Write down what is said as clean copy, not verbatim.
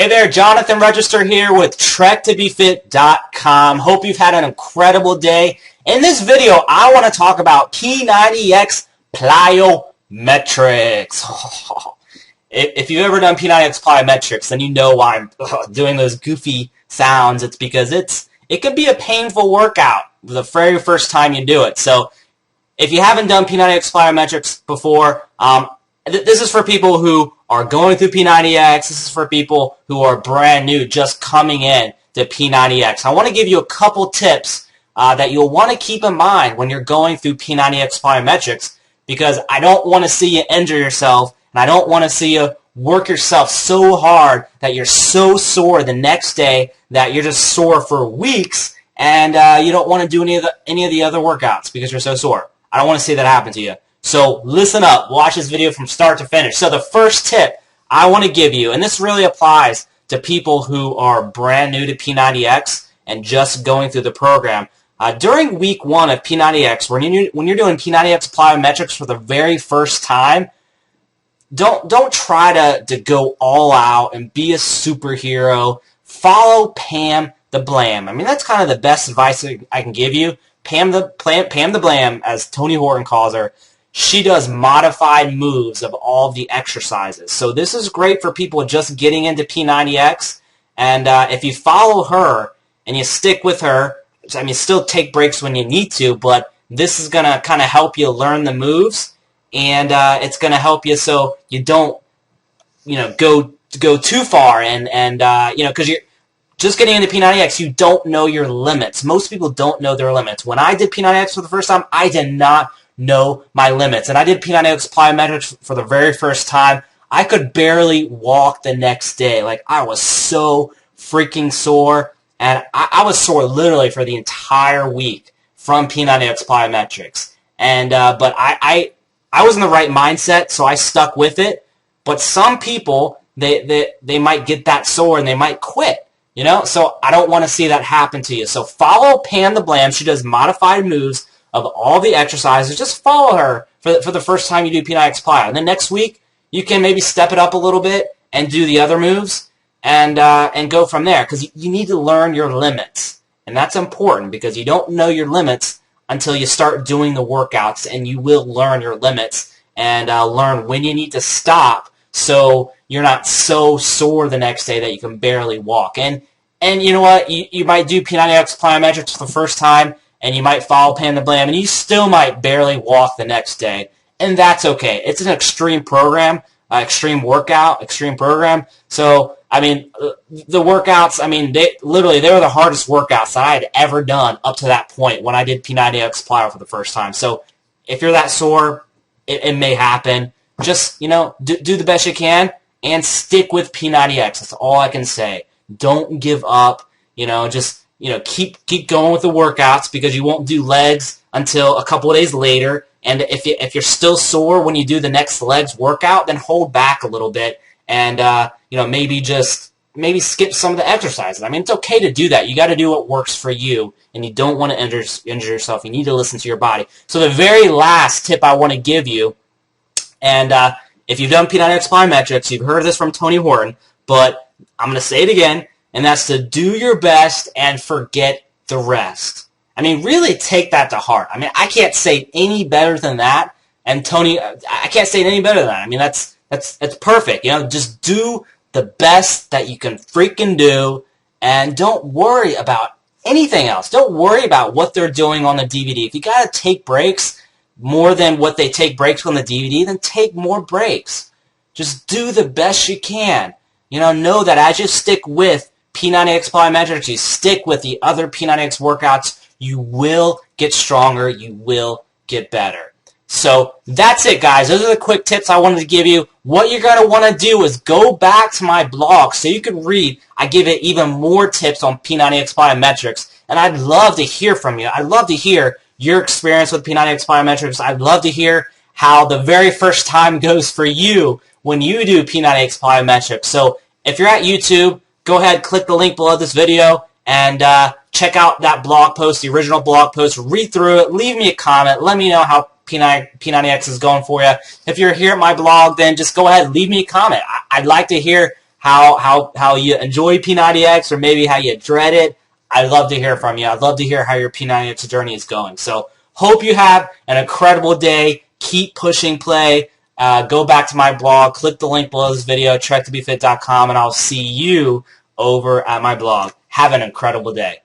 Hey there, Jonathan Register here with TrekToBeFit.com. Hope you've had an incredible day. In this video, I want to talk about P90X Plyometrics. If you've ever done P90X Plyometrics, then you know why I'm doing those goofy sounds. It's because it can be a painful workout the very first time you do it. So if you haven't done P90X Plyometrics before, this is for people who are going through P90X. This is for people who are brand new, just coming in to P90X. I want to give you a couple tips that you'll want to keep in mind when you're going through P90X Plyometrics, because I don't want to see you injure yourself, and I don't want to see you work yourself so hard that you're so sore the next day that you're just sore for weeks, and you don't want to do any of the other workouts because you're so sore. I don't want to see that happen to you. So listen up, watch this video from start to finish. So the first tip I want to give you, and this really applies to people who are brand new to P90X and just going through the program. During week 1 of P90X, when you're doing P90X Plyometrics for the very first time, don't try to go all out and be a superhero. Follow Pam the Blam. I mean, that's kind of the best advice I can give you. Pam the Blam, as Tony Horton calls her, she does modified moves of all of the exercises. So this is great for people just getting into P90X. And if you follow her and you stick with her, I mean, still take breaks when you need to, but this is going to kind of help you learn the moves, and it's going to help you so you don't, go too far, and because you're just getting into P90X, you don't know your limits. Most people don't know their limits. When I did P90X for the first time, I did not know my limits. And I did P90X Plyometrics for the very first time. I could barely walk the next day. Like, I was so freaking sore. And I was sore literally for the entire week from P90X Plyometrics. And but I was in the right mindset, so I stuck with it. But some people, they might get that sore and they might quit. So I don't want to see that happen to you. So follow Pam the Blam. She does modified moves of all the exercises. Just follow her for the first time you do P90X Plyo. And then next week, you can maybe step it up a little bit and do the other moves and go from there. Because you need to learn your limits. And that's important because you don't know your limits until you start doing the workouts, and you will learn your limits and learn when you need to stop so you're not so sore the next day that you can barely walk. And you know what? You might do P90X Plyometrics for the first time, and you might follow Pam the Blam, and you still might barely walk the next day. And that's okay. It's an extreme program, extreme program. So, I mean, the workouts, I mean, they were the hardest workouts that I had ever done up to that point when I did P90X Plyo for the first time. So, if you're that sore, it may happen. Just, do the best you can and stick with P90X. That's all I can say. Don't give up. Keep going with the workouts, because you won't do legs until a couple of days later. And if you're still sore when you do the next legs workout, then hold back a little bit and maybe skip some of the exercises. I mean, it's okay to do that. You got to do what works for you, and you don't want to injure yourself. You need to listen to your body. So the very last tip I want to give you, and if you've done P90X Plyometrics, you've heard this from Tony Horton, but I'm going to say it again, and that's to do your best and forget the rest. I mean, really take that to heart. I mean, I can't say any better than that. And Tony, I can't say it any better than that. I mean, that's perfect. Just do the best that you can freaking do, and don't worry about anything else. Don't worry about what they're doing on the DVD. If you got to take breaks more than what they take breaks on the DVD, then take more breaks. Just do the best you can. Know that as you stick with P90X Plyometrics, you stick with the other P90X workouts, you will get stronger, you will get better. So that's it, guys. Those are the quick tips I wanted to give you. What you're going to want to do is go back to my blog so you can read. I give it even more tips on P90X Plyometrics, and I'd love to hear from you. I'd love to hear your experience with P90X Plyometrics. I'd love to hear how the very first time goes for you when you do P90X Plyometrics. So if you're at YouTube, go ahead, click the link below this video, and check out that blog post, the original blog post. Read through it. Leave me a comment. Let me know how P90X is going for you. If you're here at my blog, then just go ahead and leave me a comment. I'd like to hear how you enjoy P90X or maybe how you dread it. I'd love to hear from you. I'd love to hear how your P90X journey is going. So hope you have an incredible day. Keep pushing play. Go back to my blog. Click the link below this video, trektobefit.com, and I'll see you over at my blog. Have an incredible day.